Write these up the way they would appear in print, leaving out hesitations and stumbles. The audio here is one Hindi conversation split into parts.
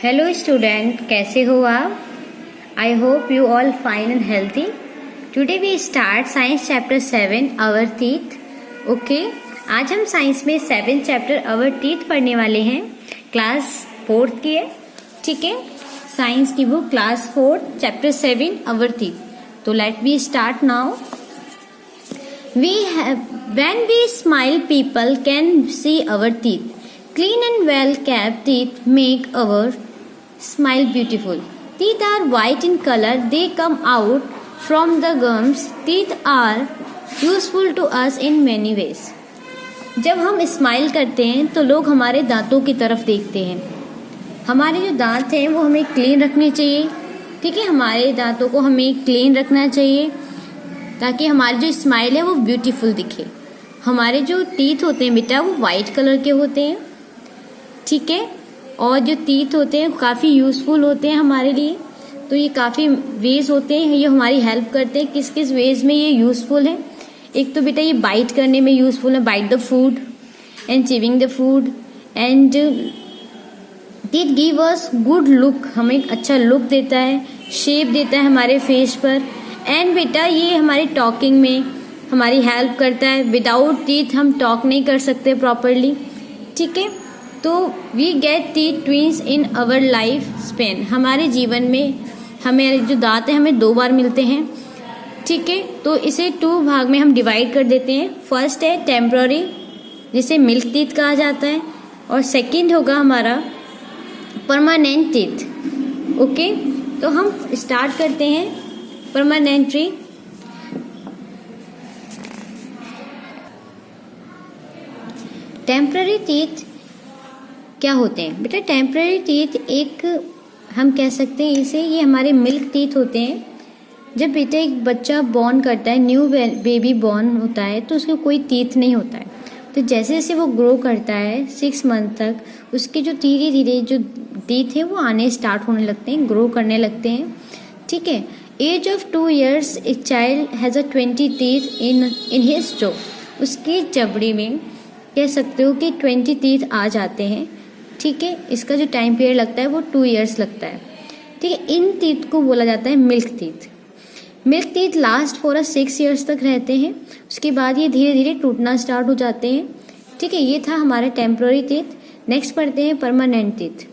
हेलो स्टूडेंट, कैसे हो आप? I hope you all fine and healthy. Today we start science chapter 7 our teeth. Okay, आज हम साइंस में 7 चैप्टर आवर टीथ पढ़ने वाले हैं. क्लास 4th की है. ठीक है, साइंस की book class 4 chapter 7 our teeth. तो let we start now. When we smile, people can see our teeth. Clean and well-kept teeth make our smile beautiful. Teeth are white in color. They come out from the gums. Teeth are useful to us in many ways. जब हम स्माइल करते हैं तो लोग हमारे दांतों की तरफ देखते हैं. हमारे जो दांत हैं वो हमें क्लीन रखने चाहिए. ठीक है, हमारे दांतों को हमें क्लीन रखना चाहिए ताकि हमारी जो स्माइल है वो ब्यूटीफुल दिखे. हमारे जो टीथ होते हैं बेटा वो वाइट कलर के होते हैं. ठीक है, और जो टीथ होते हैं काफ़ी यूज़फुल होते हैं हमारे लिए. तो ये काफ़ी वेज होते हैं, ये हमारी हेल्प करते हैं. किस किस वेज में ये यूज़फुल है? एक तो बेटा ये बाइट करने में यूज़फुल है, bite the food and chewing the food. And teeth give us good look, हमें एक अच्छा लुक देता है, शेप देता है हमारे फेस पर. एंड बेटा ये हमारी टॉकिंग में हमारी हेल्प करता है. विदाउट टीथ हम टॉक नहीं कर सकते प्रॉपरली. ठीक है, तो we get teeth twins in our life span. हमारे जीवन में हमें जो दांत हैं हमें 2 बार मिलते हैं. ठीक है, तो इसे 2 भाग में हम डिवाइड कर देते हैं. फर्स्ट है टेम्पररी, जिसे मिल्क टीथ कहा जाता है, और सेकंड होगा हमारा परमानेंट टीथ. ओके, तो हम स्टार्ट करते हैं परमानेंटली. टेम्पररी टीथ क्या होते हैं बेटा? टेम्पररी टीथ एक हम कह सकते हैं इसे, ये हमारे मिल्क टीथ होते हैं. जब बेटा एक बच्चा बॉर्न करता है, न्यू बेबी बॉर्न होता है, तो उसको कोई टीथ नहीं होता है. तो जैसे जैसे वो ग्रो करता है 6 मंथ तक, उसके जो धीरे धीरे जो टीथ है वो आने स्टार्ट होने लगते हैं, ग्रो करने लगते हैं. ठीक है, age of 2 years a child has a 20 teeth in his jaw. उसकी जबड़ी में कह सकते हो कि 20 टीथ आ जाते हैं. ठीक है, इसका जो टाइम पीरियड लगता है वो 2 years लगता है. ठीक है, इन टीथ को बोला जाता है milk teeth. Milk teeth last for 6 years तक रहते हैं. उसके बाद ये धीरे धीरे टूटना स्टार्ट हो जाते हैं. ठीक है, ये था हमारे टेम्पररी टीथ. नेक्स्ट पढ़ते हैं परमानेंट टीथ.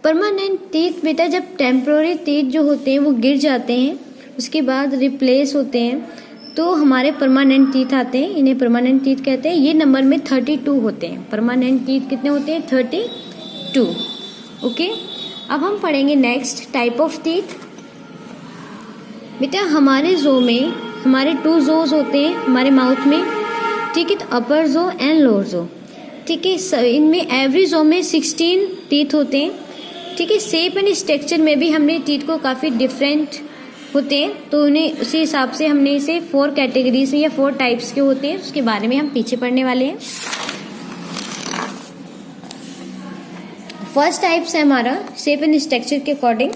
परमानेंट टीथ बेटा जब टेम्पररी टीथ जो होते हैं वो गिर जाते हैं, उसके बाद रिप्लेस होते हैं, तो हमारे परमानेंट टीथ आते हैं. इन्हें परमानेंट टीथ कहते हैं. ये नंबर में 32 होते हैं. परमानेंट टीथ कितने होते हैं? 32. ओके, अब हम पढ़ेंगे नेक्स्ट टाइप ऑफ टीथ. बेटा हमारे जो में हमारे 2 जोज होते हैं हमारे माउथ में. ठीक है, तो अपर जो एंड लोअर जो. ठीक है, इनमें एवरी जो में 16 टीथ होते हैं. ठीक है, शेप एंड स्ट्रक्चर में भी हमने टीथ को काफ़ी डिफरेंट होते हैं, तो उन्हें उसी हिसाब से हमने इसे 4 कैटेगरीज में या 4 टाइप्स के होते हैं, उसके बारे में हम पीछे पढ़ने वाले हैं. फर्स्ट टाइप्स है हमारा शेप एंड स्ट्रक्चर के अकॉर्डिंग.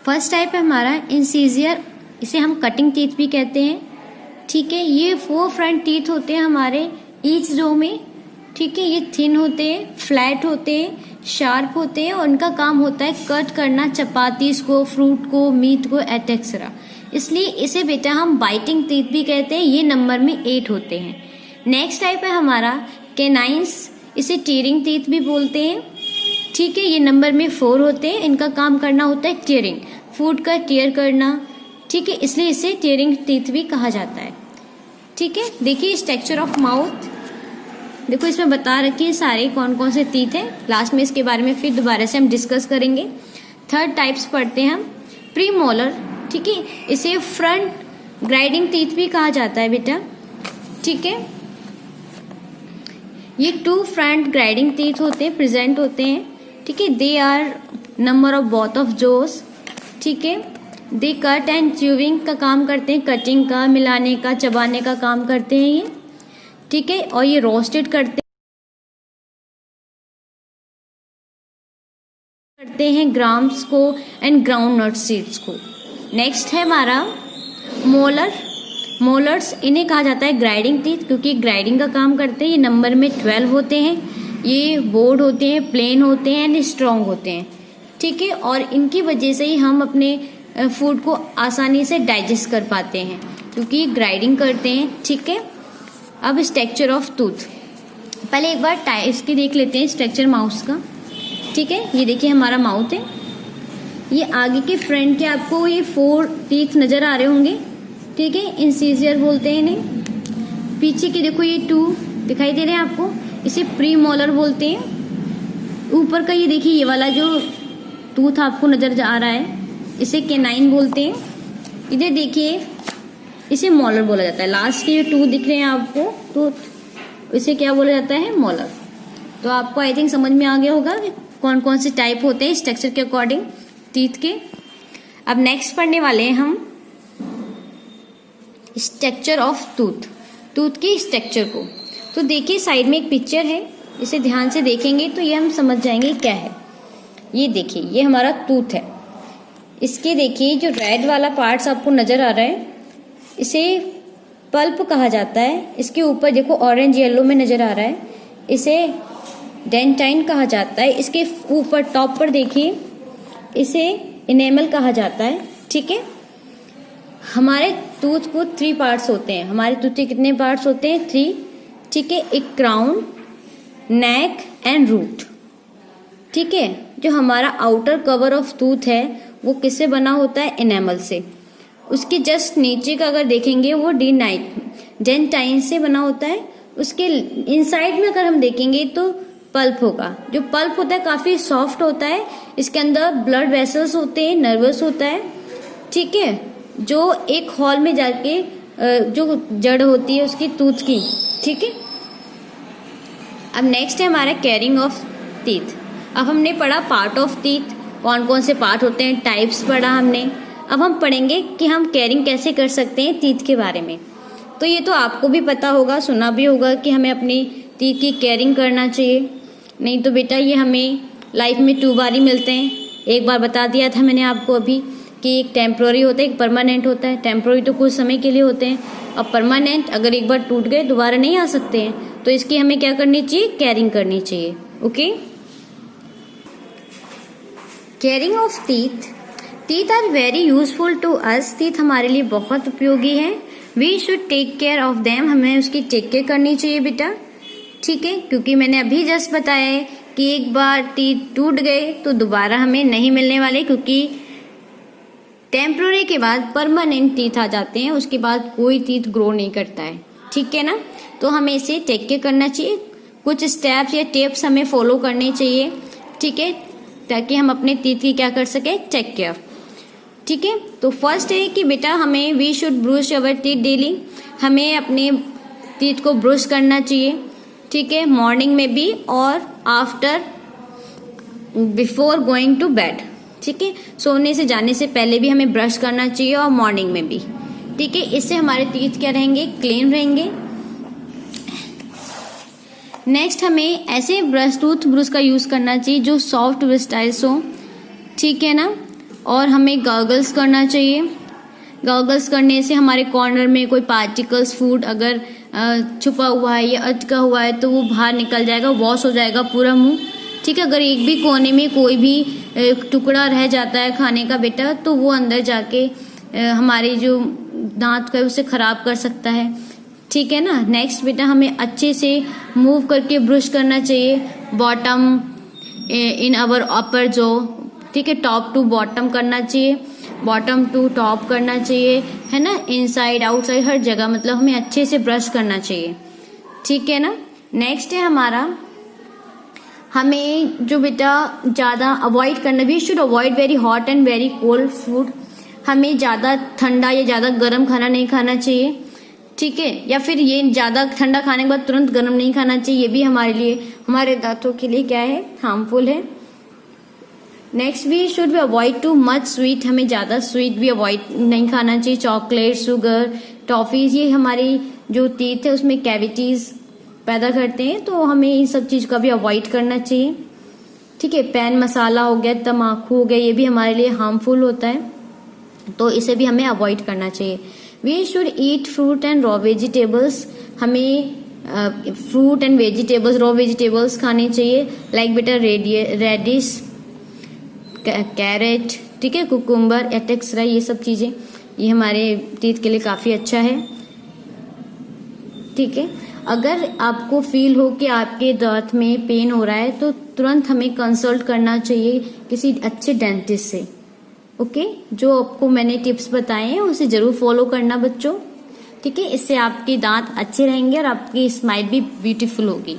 फर्स्ट टाइप है हमारा इंसीजियर, इसे हम कटिंग टीथ भी कहते हैं. ठीक है, ये 4 फ्रंट टीथ होते हैं हमारे ईच रो में. ठीक है, ये थिन होते हैं, फ्लैट होते हैं, शार्प होते हैं, और उनका काम होता है कट करना चपातीस को, फ्रूट को, मीट को एटसेट्रा. इसलिए इसे बेटा हम बाइटिंग टीथ भी कहते हैं. ये नंबर में 8 होते हैं. नेक्स्ट टाइप है हमारा कैनाइंस, इसे टीयरिंग टीथ भी बोलते हैं. ठीक है, ये नंबर में 4 होते हैं. इनका काम करना होता है टीयरिंग, फूड का टीयर करना. ठीक है, इसलिए इसे टीयरिंग टीथ भी कहा जाता है. ठीक है, देखिए स्ट्रक्चर ऑफ माउथ, देखो इसमें बता रखी है सारे कौन कौन से टीथ हैं. लास्ट में इसके बारे में फिर दोबारा से हम डिस्कस करेंगे. थर्ड टाइप्स पढ़ते हैं हम प्रीमोलर. ठीक है, इसे फ्रंट ग्राइडिंग टीथ भी कहा जाता है बेटा. ठीक है, ये 2 फ्रंट ग्राइडिंग टीथ होते हैं, प्रेजेंट होते हैं. ठीक है, they are number of both of jaws. ठीक है, दे कट एंड च्यूइंग का काम करते हैं, कटिंग का, मिलाने का, चबाने का काम करते हैं ये. ठीक है, और ये रोस्टेड करते हैं ग्राम्स को एंड ग्राउंड नट सीड्स को. नेक्स्ट है हमारा मोलर. मोलर्स इन्हें कहा जाता है ग्राइंडिंग टीथ, क्योंकि ग्राइंडिंग का काम करते हैं। ये नंबर में 12 होते हैं। ये बोर्ड होते हैं, प्लेन होते हैं एंड स्ट्रॉन्ग होते हैं, ठीक है। और इनकी वजह से ही हम अपने फूड को आसानी से डाइजेस्ट कर पाते हैं, क्योंकि ग्राइंडिंग करते हैं, ठीक है। अब स्ट्रक्चर ऑफ टूथ, पहले एक बार इसकी देख लेते हैं स्ट्रक्चर माउथ का, ठीक है। ये देखिए हमारा माउथ है। ये आगे के फ्रंट के आपको ये 4 टीथ नजर आ रहे होंगे, ठीक है। इंसिजर बोलते हैं इन्हें। पीछे के देखो ये 2 दिखाई दे रहे हैं आपको, इसे प्री मोलर बोलते हैं। ऊपर का ये देखिए ये वाला जो टूथ आपको नजर आ रहा है, इसे कैनाइन बोलते हैं। इधर देखिए इसे मॉलर बोला जाता है। लास्ट के जो 2 दिख रहे हैं आपको, तो इसे क्या बोला जाता है, मॉलर। तो आपको आई थिंक समझ में आ गया होगा कि कौन कौन से टाइप होते हैं स्ट्रक्चर के अकॉर्डिंग टीथ के। अब नेक्स्ट पढ़ने वाले हैं हम स्ट्रक्चर ऑफ टूथ, टूथ के स्ट्रक्चर को। तो देखिए साइड में एक पिक्चर है, इसे ध्यान से देखेंगे तो ये हम समझ जाएंगे क्या है। ये देखिए ये हमारा टूथ है। इसके देखिए जो रेड वाला पार्ट्स आपको नजर आ रहा है, इसे पल्प कहा जाता है। इसके ऊपर देखो ऑरेंज येलो में नजर आ रहा है, इसे डेंटाइन कहा जाता है। इसके ऊपर टॉप पर देखिए इसे इनेमल कहा जाता है, ठीक है। हमारे टूथ को 3 पार्ट्स होते हैं। हमारे टूथ के कितने पार्ट्स होते हैं, 3, ठीक है। एक क्राउन, नेक एंड रूट, ठीक है। जो हमारा आउटर कवर ऑफ टूथ है वो किससे बना होता है, इनेमल से। उसके जस्ट नीचे का अगर देखेंगे वो डेंटाइन से बना होता है। उसके इनसाइड में अगर हम देखेंगे तो पल्प होगा। जो पल्प होता है काफी सॉफ्ट होता है। इसके अंदर ब्लड वेसल्स होते हैं, नर्वस होता है, ठीक है। जो एक हॉल में जाके जो जड़ होती है उसकी टूथ की, ठीक है। अब नेक्स्ट है हमारा कैरिंग ऑफ टीथ। अब हमने पढ़ा पार्ट ऑफ टीथ, कौन कौन से पार्ट होते हैं, टाइप्स पढ़ा हमने। अब हम पढ़ेंगे कि हम कैरिंग कैसे कर सकते हैं टीथ के बारे में। तो ये तो आपको भी पता होगा, सुना भी होगा कि हमें अपनी टीथ की केयरिंग करना चाहिए। नहीं तो बेटा ये हमें लाइफ में 2 बार ही मिलते हैं। एक बार बता दिया था मैंने आपको अभी कि एक टेम्प्रोरी होता है, एक परमानेंट होता है। टेम्प्रोरी तो कुछ समय के लिए होते हैं, और परमानेंट अगर एक बार टूट गए दोबारा नहीं आ सकते हैं। तो इसकी हमें क्या करनी चाहिए, केयरिंग करनी चाहिए, okay. Caring of teeth, teeth are very useful to us. टीथ हमारे लिए बहुत उपयोगी है। We should take care of them, हमें उसकी टेक केयर करनी चाहिए बेटा, ठीक है। क्योंकि मैंने अभी जस्ट बताया है कि एक बार टीथ टूट गए तो दोबारा हमें नहीं मिलने वाले, क्योंकि टेम्पररी के बाद परमानेंट टीथ आ जाते हैं। उसके बाद कोई टीथ ग्रो नहीं करता है, ठीक है ना। तो हमें इसे टेक केयर करना चाहिए। कुछ स्टेप्स या टिप्स हमें फॉलो करने चाहिए, ठीक है, ताकि हम अपने टीथ की क्या कर सके, टेक केयर, ठीक है। तो फर्स्ट है कि बेटा हमें we should brush our teeth daily, हमें अपने टीथ को ब्रश करना चाहिए, ठीक है। मॉर्निंग में भी और after before going to bed, ठीक है। सोने से जाने से पहले भी हमें ब्रश करना चाहिए और मॉर्निंग में भी, ठीक है। इससे हमारे टीथ क्या रहेंगे, क्लीन रहेंगे। नेक्स्ट हमें ऐसे टूथ ब्रश का यूज करना चाहिए जो सॉफ्ट ब्रिस्टाइल्स हो, ठीक है ना। और हमें गॉगल्स करना चाहिए। गॉगल्स करने से हमारे कॉर्नर में कोई पार्टिकल्स फूड अगर छुपा हुआ है या अटका हुआ है तो वो बाहर निकल जाएगा, वॉश हो जाएगा पूरा मुंह, ठीक है। अगर एक भी कोने में कोई भी टुकड़ा रह जाता है खाने का बेटा, तो वो अंदर जाके हमारे जो दांत का है उसे खराब कर सकता है, ठीक है ना। नेक्स्ट बेटा हमें अच्छे से मूव करके ब्रश करना चाहिए। बॉटम इन अवर अपर जो, ठीक है, टॉप टू बॉटम करना चाहिए, बॉटम टू टॉप करना चाहिए, है ना। इनसाइड आउटसाइड हर जगह मतलब हमें अच्छे से ब्रश करना चाहिए, ठीक है ना। नेक्स्ट है हमारा, हमें जो बेटा ज़्यादा अवॉइड करना, we should avoid very hot and very cold food. हमें ज़्यादा ठंडा या ज़्यादा गर्म खाना नहीं खाना चाहिए, ठीक है। या फिर ये ज़्यादा ठंडा खाने के बाद तुरंत गर्म नहीं खाना चाहिए, ये भी हमारे लिए, हमारे दांतों के लिए क्या है, हार्मफुल है। Next we should be avoid too much sweet, हमें ज़्यादा स्वीट भी अवॉइड नहीं खाना चाहिए। चॉकलेट, शुगर, टॉफीज, ये हमारी जो टीथ है उसमें कैविटीज पैदा करते हैं, तो हमें इन सब चीज़ का भी अवॉइड करना चाहिए, ठीक है। पैन मसाला हो गया, तम्बाकू हो गया, ये भी हमारे लिए हार्मफुल होता है, तो इसे भी हमें अवॉइड करना चाहिए। We should eat fruit and raw vegetables, हमें fruit and vegetables, raw vegetables खाने चाहिए, लाइक बेटा रेडिश, कैरेट, ठीक है, कुकुम्बर एटेक्सरा, ये सब चीजें, ये हमारे टीथ के लिए काफी अच्छा है, ठीक है। अगर आपको फील हो कि आपके दांत में पेन हो रहा है तो तुरंत हमें कंसल्ट करना चाहिए किसी अच्छे डेंटिस्ट से, ओके। जो आपको मैंने टिप्स बताए हैं उसे जरूर फॉलो करना बच्चों, ठीक है। इससे आपके दांत अच्छे रहेंगे और आपकी स्माइल भी ब्यूटीफुल होगी,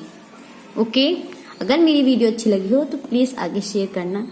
ओके। अगर मेरी वीडियो अच्छी लगी हो तो प्लीज आगे शेयर करना।